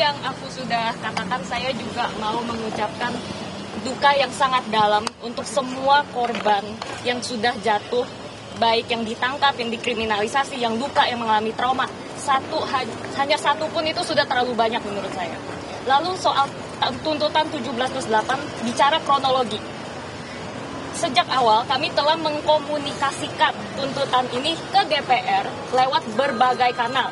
yang aku sudah katakan, saya juga mau mengucapkan duka yang sangat dalam untuk semua korban yang sudah jatuh, baik yang ditangkap, yang dikriminalisasi, yang luka, yang mengalami trauma. Hanya satu pun itu sudah terlalu banyak menurut saya. Lalu soal tuntutan 17+8, bicara kronologi. Sejak awal kami telah mengkomunikasikan tuntutan ini ke DPR lewat berbagai kanal.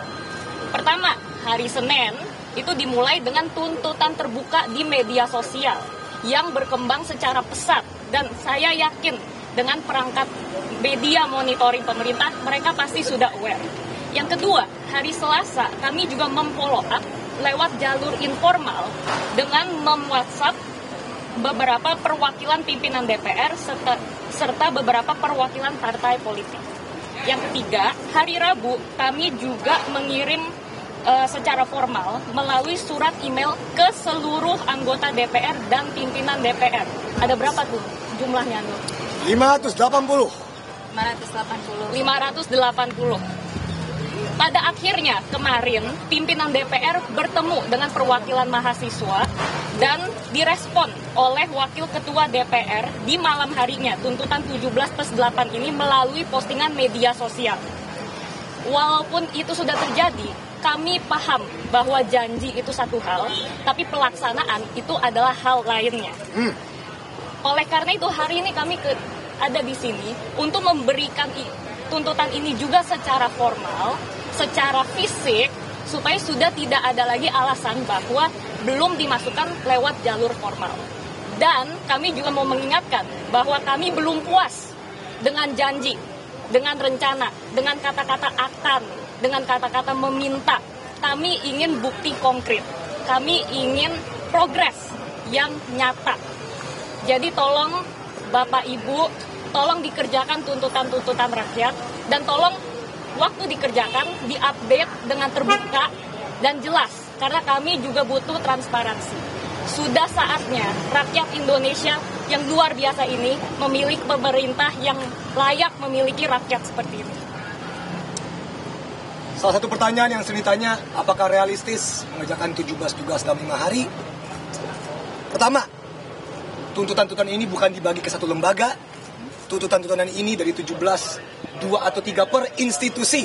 Pertama, hari Senin itu dimulai dengan tuntutan terbuka di media sosial yang berkembang secara pesat, dan saya yakin dengan perangkat media monitoring pemerintah mereka pasti sudah aware. Yang kedua, hari Selasa kami juga memfollow up lewat jalur informal dengan mem-WhatsApp beberapa perwakilan pimpinan DPR serta beberapa perwakilan partai politik. Yang ketiga, hari Rabu kami juga mengirim secara formal melalui surat email ke seluruh anggota DPR dan pimpinan DPR. Ada berapa tuh jumlahnya, Nur? 580. Pada akhirnya kemarin pimpinan DPR bertemu dengan perwakilan mahasiswa dan direspon oleh Wakil Ketua DPR di malam harinya tuntutan 17+8 ini melalui postingan media sosial. Walaupun itu sudah terjadi, kami paham bahwa janji itu satu hal, tapi pelaksanaan itu adalah hal lainnya. Oleh karena itu hari ini kami ada di sini untuk memberikan tuntutan ini juga secara formal, secara fisik, supaya sudah tidak ada lagi alasan bahwa belum dimasukkan lewat jalur formal. Dan kami juga mau mengingatkan bahwa kami belum puas dengan janji, dengan rencana, dengan kata-kata akan, dengan kata-kata meminta. Kami ingin bukti konkret, kami ingin progres yang nyata. Jadi tolong Bapak Ibu, tolong dikerjakan tuntutan-tuntutan rakyat, dan tolong waktu dikerjakan diupdate dengan terbuka dan jelas, karena kami juga butuh transparansi. Sudah saatnya rakyat Indonesia yang luar biasa ini memiliki pemerintah yang layak memiliki rakyat seperti ini. Salah satu pertanyaan yang sering ditanya, apakah realistis mengerjakan 17 tugas dalam 5 hari? Pertama, tuntutan-tuntutan ini bukan dibagi ke satu lembaga. Tuntutan-tuntutan ini dari 17, 2 atau 3 per institusi.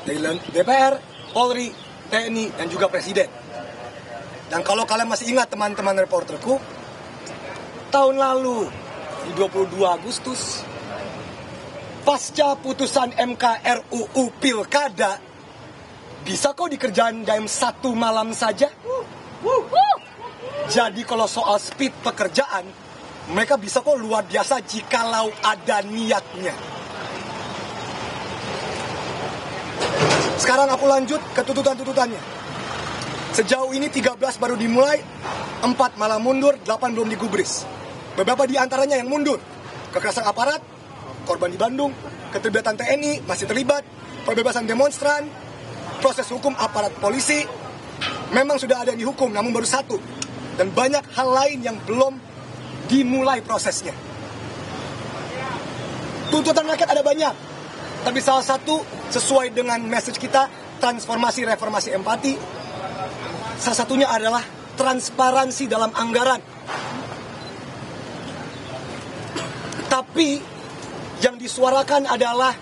Dari DPR, Polri, TNI, dan juga Presiden. Dan kalau kalian masih ingat teman-teman reporterku, tahun lalu, di 22 Agustus, pasca putusan MK RUU Pilkada, bisa kok dikerjain dalam 1 malam saja? Jadi kalau soal speed pekerjaan, mereka bisa kok luar biasa jikalau ada niatnya. Sekarang aku lanjut ke tuntutan-tuntutannya. Sejauh ini 13 baru dimulai, 4 malah mundur, 8 belum digubris. Beberapa di antaranya yang mundur. Kekerasan aparat, korban di Bandung, keterlibatan TNI masih terlibat, pembebasan demonstran, proses hukum aparat polisi, memang sudah ada yang dihukum, namun baru 1. Dan banyak hal lain yang belum dimulai prosesnya. Tuntutan rakyat ada banyak, tapi salah satu sesuai dengan message kita, transformasi, reformasi, empati. Salah satunya adalah transparansi dalam anggaran. Tapi yang disuarakan adalah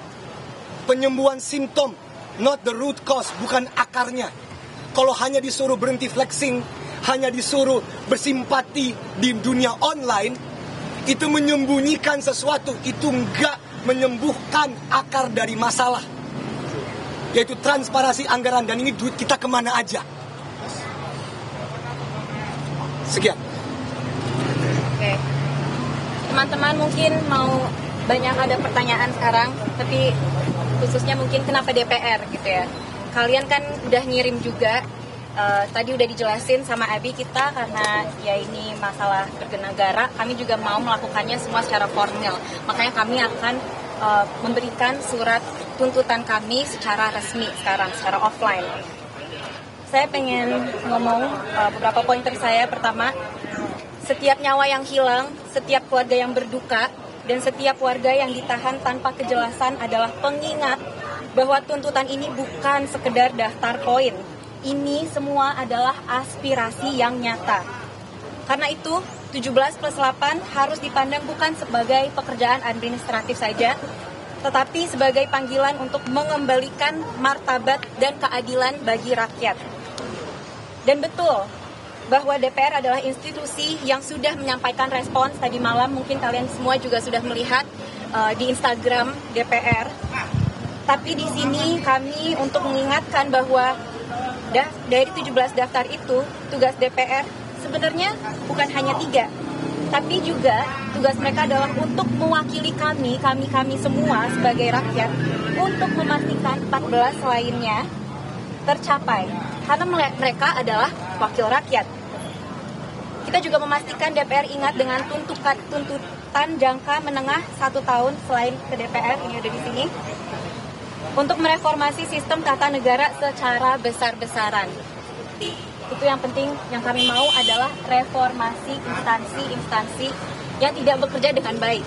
penyembuhan simptom, not the root cause, bukan akarnya. Kalau hanya disuruh berhenti flexing, hanya disuruh bersimpati di dunia online, itu menyembunyikan sesuatu, itu enggak menyembuhkan akar dari masalah, yaitu transparansi anggaran. Dan ini duit kita kemana aja. Sekian. Oke. Teman-teman mungkin mau banyak ada pertanyaan sekarang, tapi khususnya mungkin kenapa DPR gitu ya. Kalian kan udah ngirim juga, tadi udah dijelasin sama Abi kita, karena ya ini masalah bernegara, kami juga mau melakukannya semua secara formal. Makanya kami akan memberikan surat tuntutan kami secara resmi sekarang, secara offline. Saya pengen ngomong beberapa pointer saya. Pertama, setiap nyawa yang hilang, setiap keluarga yang berduka, dan setiap warga yang ditahan tanpa kejelasan adalah pengingat bahwa tuntutan ini bukan sekedar daftar poin. ini semua adalah aspirasi yang nyata. Karena itu, 17+8 harus dipandang bukan sebagai pekerjaan administratif saja, tetapi sebagai panggilan untuk mengembalikan martabat dan keadilan bagi rakyat. Dan betul bahwa DPR adalah institusi yang sudah menyampaikan respons tadi malam, mungkin kalian semua juga sudah melihat di Instagram DPR. Tapi di sini kami untuk mengingatkan bahwa dari 17 daftar itu, tugas DPR sebenarnya bukan hanya 3, tapi juga tugas mereka adalah untuk mewakili kami semua sebagai rakyat untuk memastikan 14 lainnya tercapai. Karena mereka adalah wakil rakyat. Kita juga memastikan DPR ingat dengan tuntutan jangka menengah 1 tahun selain ke DPR, ini ada di sini, untuk mereformasi sistem tata negara secara besar-besaran. Itu yang penting, yang kami mau adalah reformasi instansi-instansi yang tidak bekerja dengan baik.